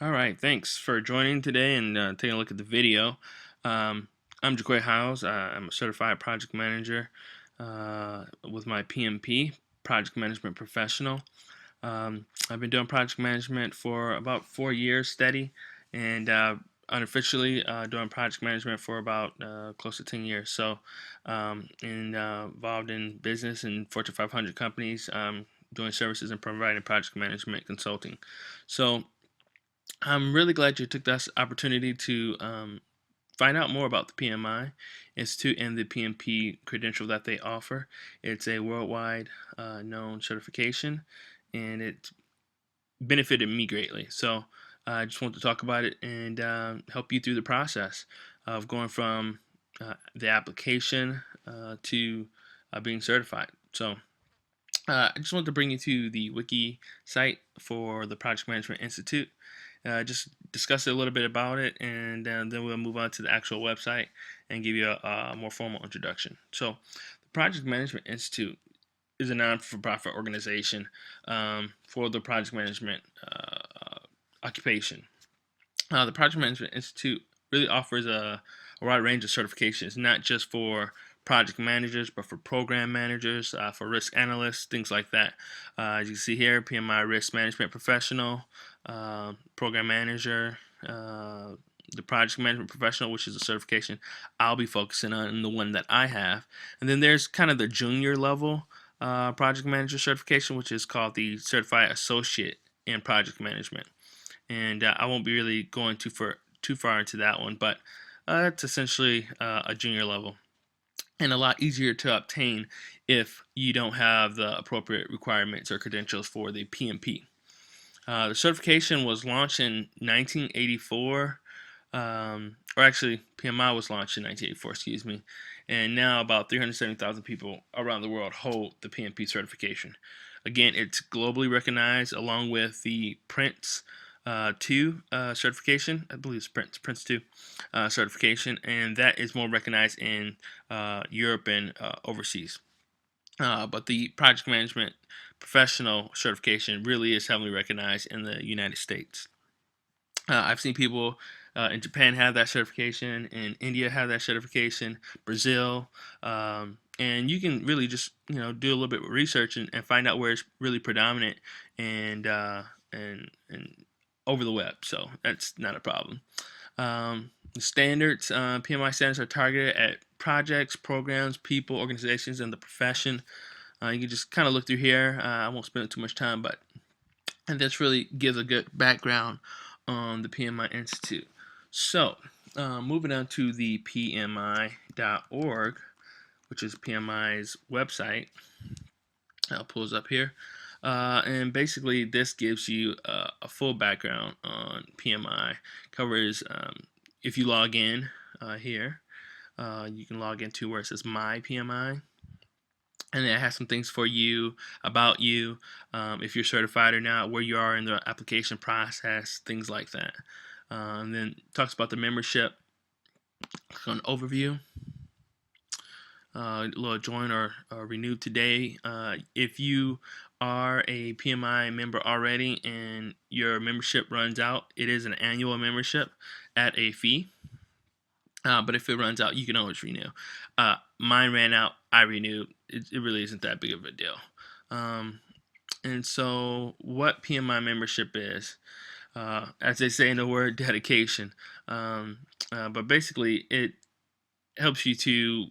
All right, thanks for joining today and taking a look at the video. Um, I'm Jaquay Howes. I'm a certified project manager with my PMP, Project Management Professional. I've been doing project management for about 4 years steady, and unofficially doing project management for about close to 10 years. So, involved in business and Fortune 500 companies, doing services and providing project management consulting. So, I'm really glad you took this opportunity to find out more about the PMI Institute and the PMP credential that they offer. It's a worldwide known certification, and it benefited me greatly. So I just want to talk about it and help you through the process of going from the application to being certified. So I just wanted to bring you to the wiki site for the Project Management Institute. Just discuss a little bit about it, and then we'll move on to the actual website and give you a more formal introduction. So, the Project Management Institute is a non-for-profit organization for the project management occupation. The Project Management Institute really offers a wide range of certifications, not just for project managers, but for program managers, for risk analysts, things like that. As you can see here, PMI Risk Management Professional, Program Manager, the Project Management Professional, which is a certification I'll be focusing on, and the one that I have. And then there's kind of the junior level Project Manager certification, which is called the Certified Associate in Project Management. And I won't be really going too far into that one, but it's essentially a junior level and a lot easier to obtain if you don't have the appropriate requirements or credentials for the PMP. The certification was launched in 1984, or actually, PMI was launched in 1984, excuse me, and now about 370,000 people around the world hold the PMP certification. Again, it's globally recognized along with the Prince 2 certification. I believe it's Prince 2 certification, and that is more recognized in Europe and overseas. But the project management professional certification really is heavily recognized in the United States. I've seen people in Japan have that certification, in India have that certification, Brazil, and you can really just do a little bit of research and find out where it's really predominant and and over the web. So that's not a problem. The standards, PMI standards, are targeted at projects, programs, people, organizations, and the profession. You can just kind of look through here. I won't spend too much time, but and this really gives a good background on the PMI Institute. So, moving on to the PMI.org, which is PMI's website. I'll pull this up here. And basically, this gives you a full background on PMI. Covers if you log in here, you can log into where it says My PMI, and it has some things for you about you, if you're certified or not, where you are in the application process, things like that. And then it talks about the membership. Click on overview. Join or renew today. If you are a PMI member already and your membership runs out, it is an annual membership at a fee. But if it runs out, you can always renew. Mine ran out, I renewed. It really isn't that big of a deal. Um, and so, what PMI membership is, as they say in the word dedication, but basically, it helps you to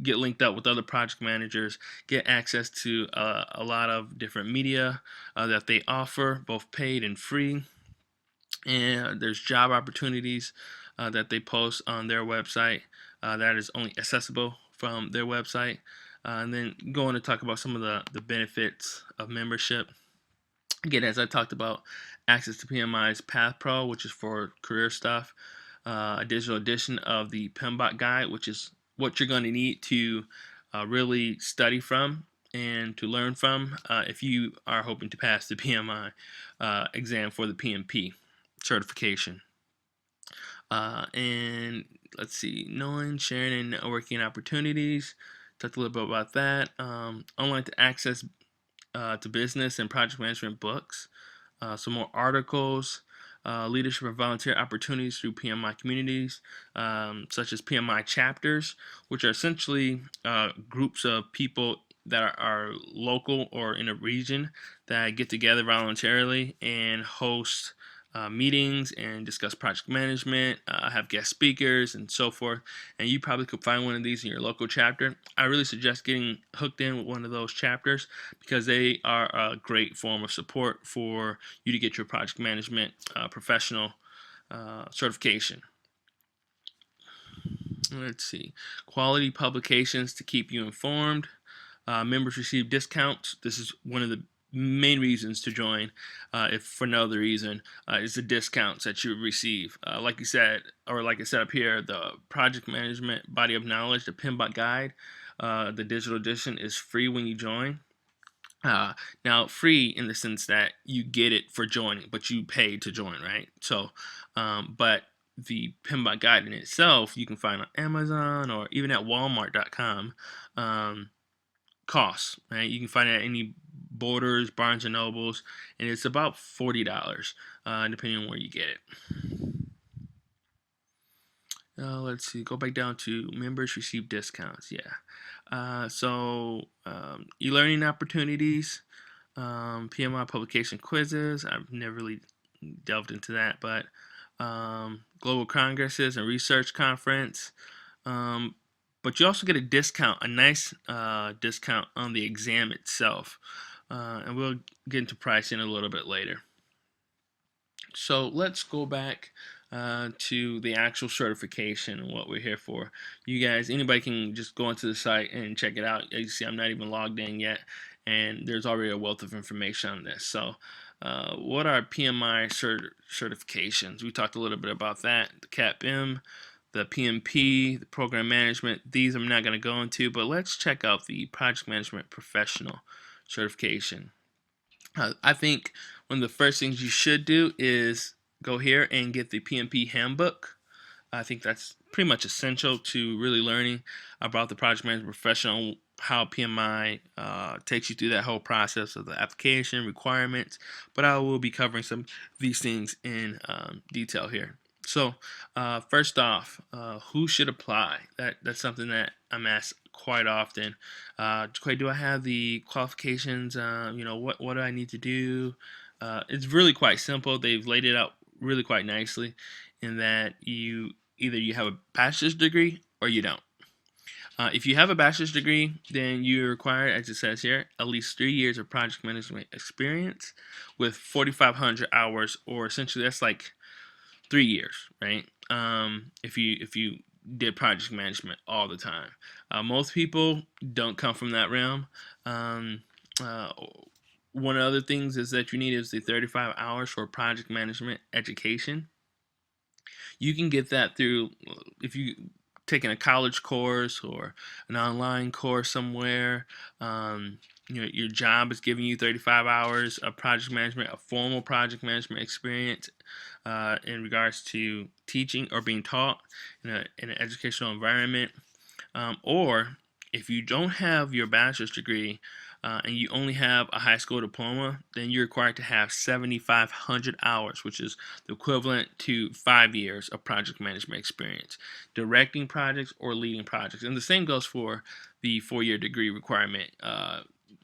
get linked up with other project managers, get access to a lot of different media that they offer, both paid and free. And there's job opportunities that they post on their website that is only accessible from their website. And then going to talk about some of the benefits of membership. Again, as I talked about, access to PMI's Path Pro, which is for career stuff, a digital edition of the PMBOK Guide, which is what you're going to need to really study from and to learn from if you are hoping to pass the PMI exam for the PMP certification. And let's see, knowing, sharing, and networking opportunities. Talked a little bit about that. Online to access to business and project management books, some more articles, leadership and volunteer opportunities through PMI communities, such as PMI chapters, which are essentially groups of people that are local or in a region that get together voluntarily and host meetings and discuss project management, have guest speakers, and so forth. And you probably could find one of these in your local chapter. I really suggest getting hooked in with one of those chapters because they are a great form of support for you to get your project management professional certification. Let's see. Quality publications to keep you informed. Members receive discounts. This is one of the main reasons to join, if for no other reason, is the discounts that you receive. Like you said, or like I said up here, the Project Management Body of Knowledge, the PMBOK Guide, the digital edition is free when you join. Now, free in the sense that you get it for joining, but you pay to join, right? So, but the PMBOK Guide in itself, you can find on Amazon or even at Walmart.com. Costs, right? You can find it at any Borders, Barnes and Nobles, and it's about $40, depending on where you get it. Let's see. Go back down to members receive discounts. Yeah. E-learning opportunities, PMI publication quizzes. I've never really delved into that, but global congresses and research conference. But you also get a discount, a nice discount on the exam itself. And we'll get into pricing a little bit later. So let's go back to the actual certification and what we're here for. You guys, anybody can just go onto the site and check it out. As you see, I'm not even logged in yet, and there's already a wealth of information on this. So what are PMI certifications? We talked a little bit about that, the CAPM, the PMP, the program management. These I'm not going to go into, but let's check out the project management professional certification. I think one of the first things you should do is go here and get the PMP handbook. I think that's pretty much essential to really learning about the project management professional, how PMI takes you through that whole process of the application requirements. But I will be covering some of these things in detail here. So first off, who should apply? That's something that I'm asked quite often. Do I have the qualifications? What do I need to do? It's really quite simple. They've laid it out really quite nicely in that either you have a bachelor's degree or you don't. If you have a bachelor's degree, then you're required, as it says here, at least 3 years of project management experience with 4,500 hours, or essentially that's like 3 years, right? If you did project management all the time, most people don't come from that realm. One of the other things is that you need is the 35 hours for project management education. You can get that through if you taking a college course or an online course somewhere. Your job is giving you 35 hours of project management, a formal project management experience in regards to teaching or being taught in an educational environment. Or if you don't have your bachelor's degree and you only have a high school diploma, then you're required to have 7,500 hours, which is the equivalent to 5 years of project management experience, directing projects or leading projects. And the same goes for the 4-year degree requirement,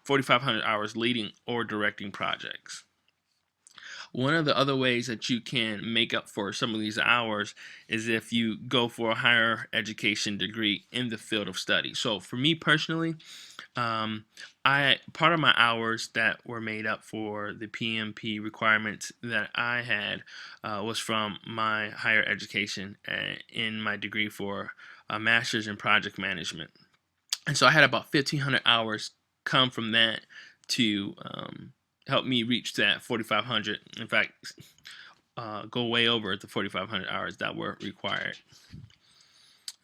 4,500 hours leading or directing projects. One of the other ways that you can make up for some of these hours is if you go for a higher education degree in the field of study. So for me personally, part of my hours that were made up for the PMP requirements that I had was from my higher education in my degree for a master's in project management. And so I had about 1,500 hours come from that to help me reach that 4,500. In fact, go way over the 4,500 hours that were required.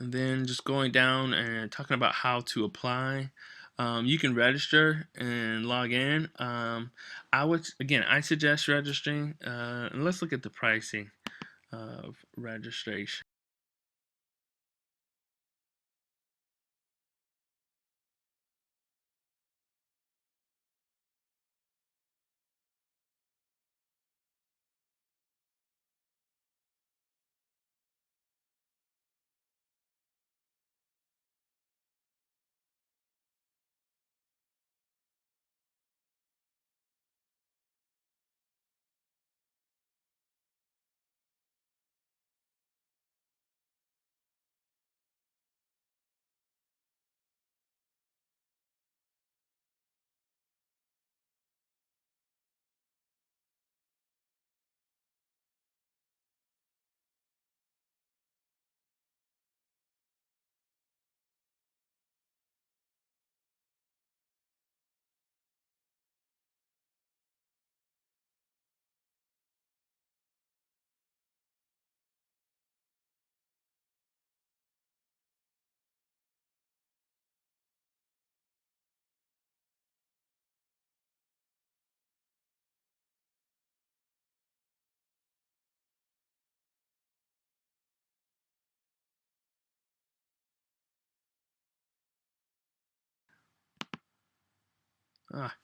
And then just going down and talking about how to apply. You can register and log in. I suggest registering. And let's look at the pricing of registration.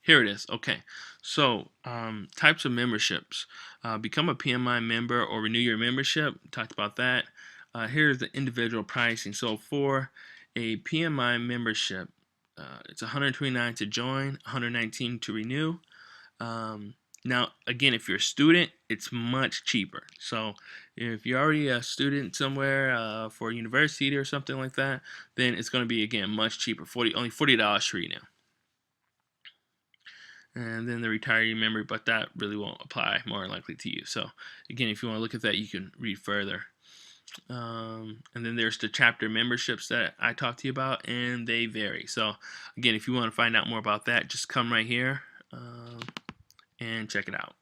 Here it is. Okay. So, types of memberships. Become a PMI member or renew your membership. Talked about that. Here's the individual pricing. So, for a PMI membership, it's $129 to join, $119 to renew. Now, again, if you're a student, it's much cheaper. So, if you're already a student somewhere for a university or something like that, then it's going to be, again, much cheaper. Only $40 to renew. And then the retiree member, but that really won't apply more likely to you. So again, if you want to look at that, you can read further. And then there's the chapter memberships that I talked to you about, and they vary. So again, if you want to find out more about that, just come right here and check it out.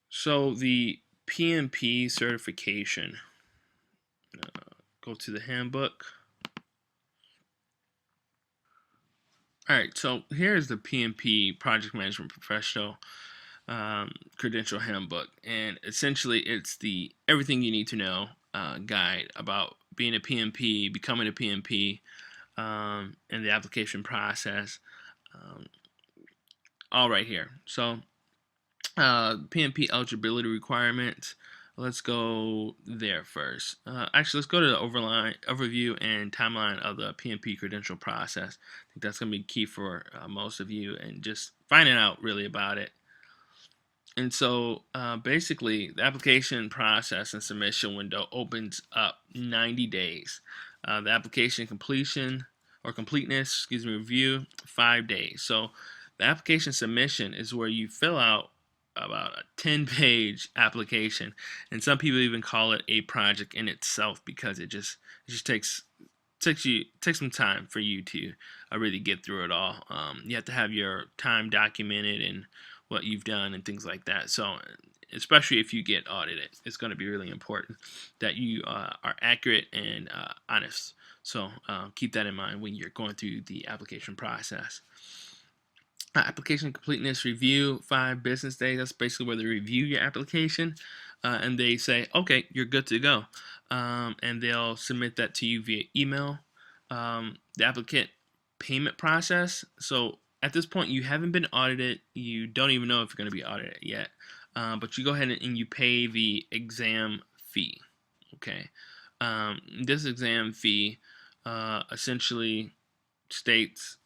So the PMP certification, go to the handbook. Alright, so here's the PMP Project Management Professional Credential Handbook, and essentially it's the everything you need to know guide about being a PMP, becoming a PMP, and the application process, all right here. So PMP eligibility requirements. Let's go there first. Actually, let's go to the overview and timeline of the PMP credential process. I think that's going to be key for most of you, and just finding out really about it. And so basically, the application process and submission window opens up 90 days. The application completion or completeness, review, 5 days. So the application submission is where you fill out about a 10-page application, and some people even call it a project in itself because it just takes some time for you to really get through it all. You have to have your time documented and what you've done and things like that. So especially if you get audited, it's going to be really important that you are accurate and honest. So keep that in mind when you're going through the application process. Application completeness review, 5 business days. That's basically where they review your application and they say, okay, you're good to go. And they'll submit that to you via email. The applicant payment process. So at this point, you haven't been audited. You don't even know if you're going to be audited yet. But you go ahead and you pay the exam fee. Okay. This exam fee essentially states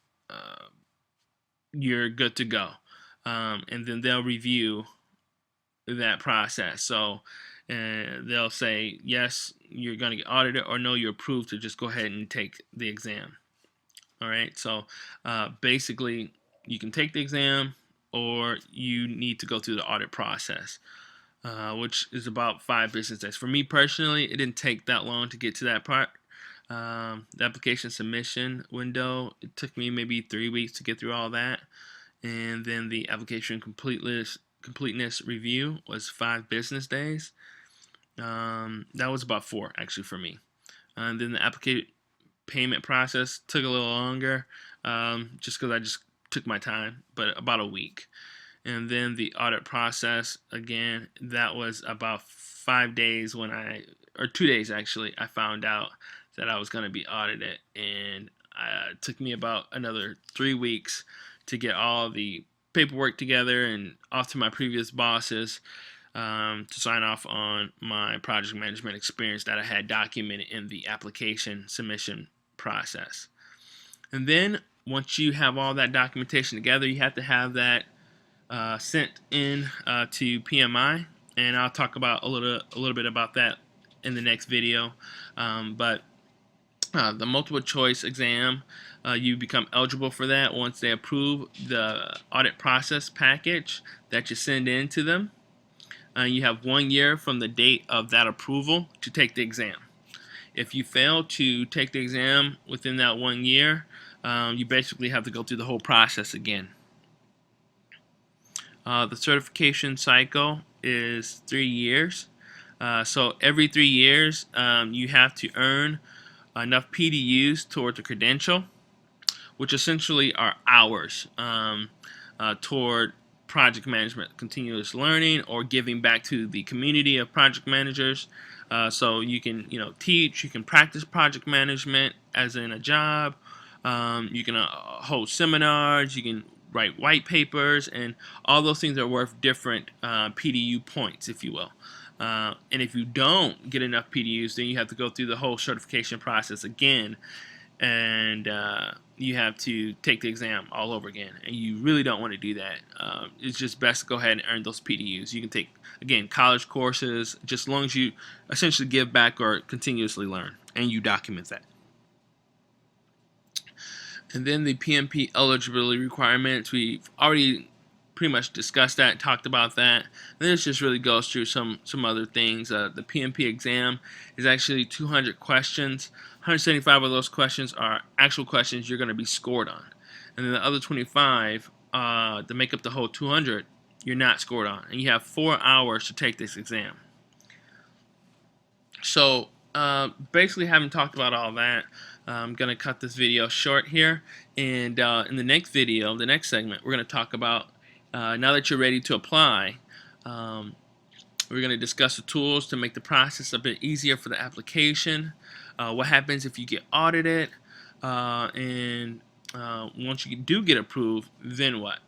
you're good to go. And then they'll review that process. So they'll say, yes, you're going to get audited, or no, you're approved to just go ahead and take the exam. All right. So basically, you can take the exam, or you need to go through the audit process, which is about 5 business days. For me personally, it didn't take that long to get to that part. The application submission window, it took me maybe 3 weeks to get through all that, and then the application completeness review was 5 business days. That was about 4 actually for me. And then the application payment process took a little longer, just because I just took my time, but about a week. And then the audit process, again, that was about 5 days or 2 days actually, I found out that I was going to be audited, and it took me about another 3 weeks to get all the paperwork together and off to my previous bosses to sign off on my project management experience that I had documented in the application submission process. And then once you have all that documentation together, you have to have that sent in to PMI, and I'll talk about a little bit about that in the next video. But the multiple choice exam, you become eligible for that once they approve the audit process package that you send in to them. You have 1 year from the date of that approval to take the exam. If you fail to take the exam within that 1 year, you basically have to go through the whole process again. The certification cycle is 3 years. So every 3 years, you have to earn enough PDUs toward the credential, which essentially are hours toward project management, continuous learning, or giving back to the community of project managers. So you can teach, you can practice project management as in a job, You can hold seminars. You can write white papers, and all those things are worth different PDU points, if you will. And if you don't get enough PDUs, then you have to go through the whole certification process again, and you have to take the exam all over again. And you really don't want to do that. It's just best to go ahead and earn those PDUs. You can take, again, college courses, just as long as you essentially give back or continuously learn, and you document that. And then the PMP eligibility requirements, we've already pretty much discussed that, talked about that. And then it just really goes through some other things. The PMP exam is actually 200 questions. 175 of those questions are actual questions you're going to be scored on. And then the other 25 to make up the whole 200, you're not scored on. And you have 4 hours to take this exam. So basically, having talked about all that, I'm going to cut this video short here. And in the next video, the next segment, we're going to talk about, now that you're ready to apply, we're going to discuss the tools to make the process a bit easier for the application, what happens if you get audited, and once you do get approved, then what?